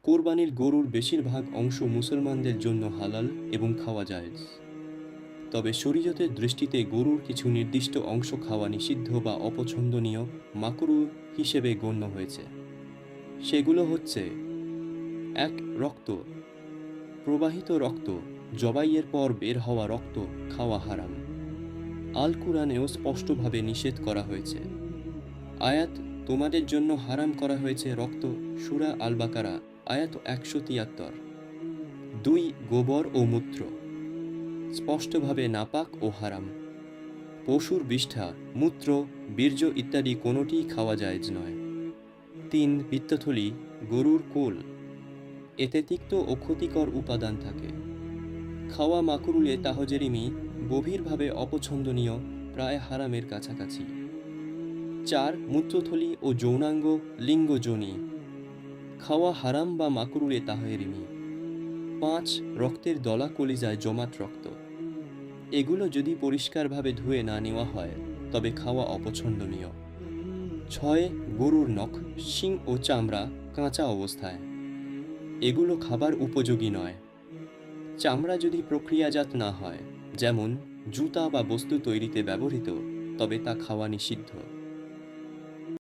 কোরবানির গরুর বেশিরভাগ অংশ মুসলমানদের জন্য হালাল এবং খাওয়া জায়েজ। তবে শরীয়তের দৃষ্টিতে গরুর কিছু নির্দিষ্ট অংশ খাওয়া নিষিদ্ধ বা অপছন্দনীয় মাকরুহ হিসেবে গণ্য হয়েছে। সেগুলো হচ্ছে: ১. রক্ত। প্রবাহিত রক্ত, জবাইয়ের পর বের হওয়া রক্ত খাওয়া হারাম। আল কুরআনেও স্পষ্টভাবে নিষেধ করা হয়েছে। আয়াত: তোমাদের জন্য হারাম করা হয়েছে রক্ত, সূরা আল বাকারা আয়াত ১৭৩। ২. গোবর ও মূত্র, স্পষ্টভাবে নাপাক ও হারাম। পশুর বিষ্ঠা, মূত্র, বীর্য ইত্যাদি কোনোটিই খাওয়া জায়েজ নয়। ৩. পিত্তথলি, গরুর কোল, এতে তিক্ত ও ক্ষতিকর উপাদান থাকে। খাওয়া মাকরুহে তাহজেরিমি গভীরভাবে অপছন্দনীয়, প্রায় হারামের কাছাকাছি। ৪. মূত্রথলি ও যৌনাঙ্গ, লিঙ্গ যোনি, খাওয়া হারাম বা মাকরুহে তাহরিমি। ৫. রক্তের দলা কলিজায় জমাট রক্ত, এগুলো যদি পরিষ্কারভাবে ধুয়ে না নেওয়া হয় তবে খাওয়া অপছন্দনীয়। ৬. গরুর নখ, শিং ও চামড়া কাঁচা অবস্থায়, এগুলো খাবার উপযোগী নয়। চামড়া যদি প্রক্রিয়াজাত না হয়, যেমন জুতা বা বস্তু তৈরিতে ব্যবহৃত, তবে তা খাওয়া নিষিদ্ধ।